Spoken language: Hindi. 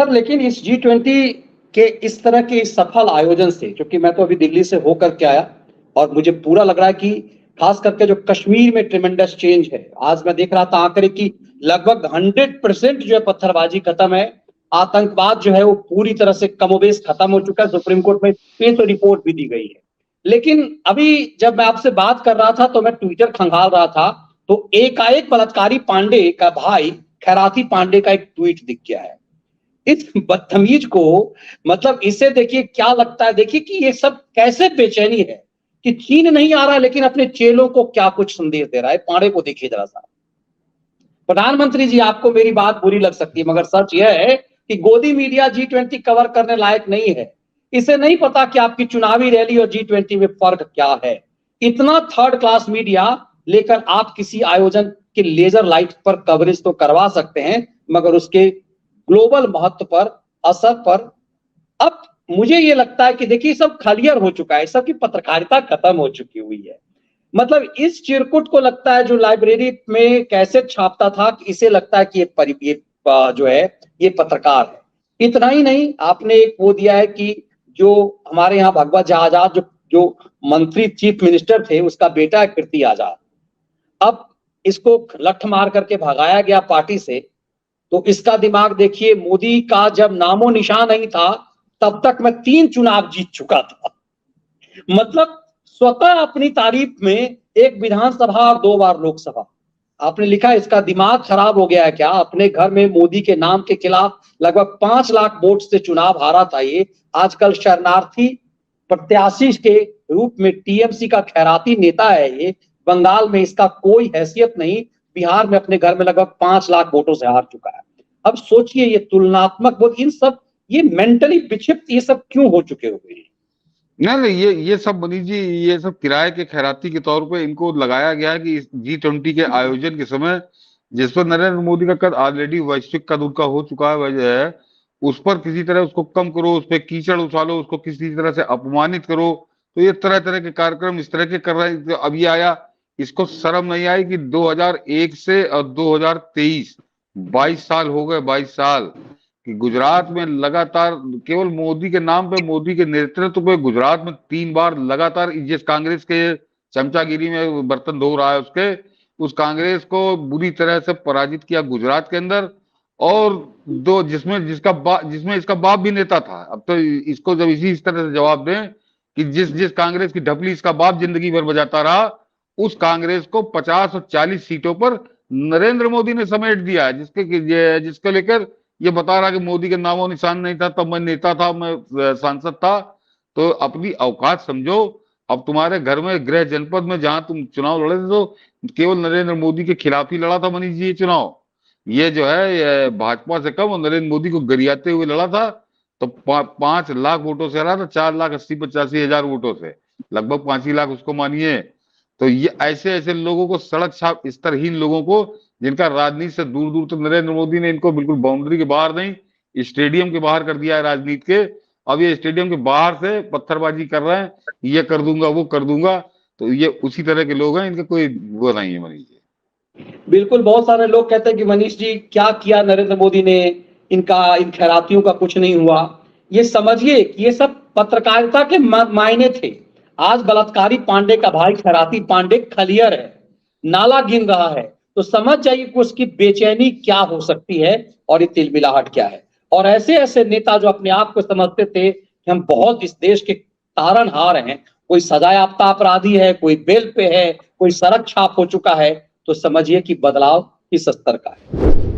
सर लेकिन इस G20 के इस तरह के सफल आयोजन से, क्योंकि मैं तो अभी दिल्ली से होकर के आया और मुझे पूरा लग रहा है कि खास करके जो कश्मीर में ट्रेमेंडस चेंज है। आज मैं देख रहा था आंकड़े की लगभग 100% जो है पत्थरबाजी खत्म है, आतंकवाद जो है वो पूरी तरह से कमोबेश खत्म हो चुका है। सुप्रीम कोर्ट में पे तो रिपोर्ट भी दी गई है। लेकिन अभी जब मैं आपसे बात कर रहा था तो मैं ट्विटर खंगाल रहा था, तो एकाएक बलात्कारी पांडे का भाई खैराती पांडे का एक ट्वीट दिख गया है। इस बदतमीज को, मतलब इसे देखिए क्या लगता है, देखिए कि ये सब कैसे बेचैनी है कि चीन नहीं आ रहा है लेकिन अपने चेलों को क्या कुछ संदेश दे रहा है। पांडे को देखिए जरा सा। प्रधानमंत्री जी, आपको मेरी बात बुरी लग सकती है मगर सच यह है कि गोदी मीडिया G20 कवर करने लायक नहीं है। इसे नहीं पता कि आपकी चुनावी रैली और G20 में फर्क क्या है। इतना थर्ड क्लास मीडिया लेकर आप किसी आयोजन के लेजर लाइट पर कवरेज तो करवा सकते हैं, मगर उसके ग्लोबल महत्व पर, असर पर अब मुझे ये लगता है कि देखिए सब खलियर हो चुका है, सबकी पत्रकारिता खत्म हो चुकी हुई है। मतलब इस चिरकुट को लगता है जो लाइब्रेरी में कैसेट छापता था कि इसे लगता है कि ये जो है ये पत्रकार है। इतना ही नहीं, आपने एक वो दिया है कि जो हमारे यहाँ भगवत झा आजाद जो मंत्री चीफ मिनिस्टर थे, उसका बेटा है कीर्ति आजाद, अब इसको लठ मार करके भगाया गया पार्टी से। तो इसका दिमाग देखिए, मोदी का जब नामो निशान नहीं था तब तक मैं 3 चुनाव जीत चुका था। मतलब स्वतः अपनी तारीफ में एक विधानसभा और 2 बार लोकसभा। आपने लिखा इसका दिमाग खराब हो गया है क्या? अपने घर में मोदी के नाम के खिलाफ लगभग 5 लाख वोट से चुनाव हारा था ये। आजकल शरणार्थी प्रत्याशी के रूप में टीएमसी का खैराती नेता है ये। बंगाल में इसका कोई हैसियत नहीं, बिहार में अपने घर में लगभग 5 लाख वोटों से हार चुका है। अब सोचिए ये तुलनात्मक वोट, इन सब ये मेंटली विक्षिप्त ये सब क्यों हो चुके हुए हैं? नहीं, ये सब मनीष जी, ये सब किराए के खैराती के तौर पे इनको लगाया गया है कि इस G20 के आयोजन के समय जिस पर नरेंद्र मोदी का कद ऑलरेडी वैश्विक कद उनका हो चुका है, वजह है उस पर किसी तरह उसको कम करो, उस पर कीचड़ उछालो, उसको किसी तरह से अपमानित करो। तो ये तरह तरह के कार्यक्रम इस तरह के कर रहे हैं। तो अब ये आया, इसको शर्म नहीं आई कि 2001 से और 2023 22 साल हो गए, 22 साल कि गुजरात में लगातार केवल मोदी के नाम पे, मोदी के नेतृत्व पे गुजरात में 3 बार लगातार जिस कांग्रेस के चमचागिरी में बर्तन धो रहा है उसके, उस कांग्रेस को बुरी तरह से पराजित किया गुजरात के अंदर। और दो जिसमें जिसमें इसका बाप भी नेता था। अब तो इसको जब इस तरह से जवाब दें कि जिस जिस कांग्रेस की ढपली इसका बाप जिंदगी भर बजाता रहा, उस कांग्रेस को 50 और 40 सीटों पर नरेंद्र मोदी ने समेट दिया है, जिसको लेकर ये बता रहा कि मोदी के नामो निशान नहीं था, तब मैं नेता था, मैं सांसद था। तो अपनी औकात समझो। अब तुम्हारे घर में गृह जनपद में जहां तुम चुनाव लड़े थे तो केवल नरेंद्र मोदी के खिलाफ ही लड़ा था मनीष जी ये चुनाव। ये जो है ये भाजपा से कम और नरेंद्र मोदी को गरियाते हुए लड़ा था। तो 5 लाख वोटों से हरा था, 4,80,85,000 वोटों से, लगभग 5 ही लाख उसको मानिए। तो ये ऐसे ऐसे लोगों को, सड़क छाप स्तरहीन लोगों को, जिनका राजनीति से दूर दूर, तो नरेंद्र मोदी ने इनको बिल्कुल बाउंड्री के बाहर नहीं, स्टेडियम के बाहर कर दिया है राजनीति के। अब ये स्टेडियम के बाहर से पत्थरबाजी कर रहे हैं, ये कर दूंगा वो कर दूंगा। तो ये उसी तरह के लोग हैं, इनका कोई वो नहीं है मनीष जी। बिल्कुल, बहुत सारे लोग कहते हैं कि मनीष जी क्या किया नरेंद्र मोदी ने, इन खैरातियों का कुछ नहीं हुआ। ये समझिए कि ये सब पत्रकारिता के मायने थे। आज बलात्कारी पांडे का भाई खैराती पांडे खलियर है, नाला गिन रहा है, तो समझ जाइए कि उसकी बेचैनी क्या हो सकती है और ये तिलमिलाहट क्या है। और ऐसे ऐसे नेता जो अपने आप को समझते थे कि हम बहुत इस देश के तारनहार हैं, कोई सजायाफ्ता अपराधी है, कोई बेल पे है, कोई सड़क छाप हो चुका है, तो समझिए कि बदलाव किस स्तर का है।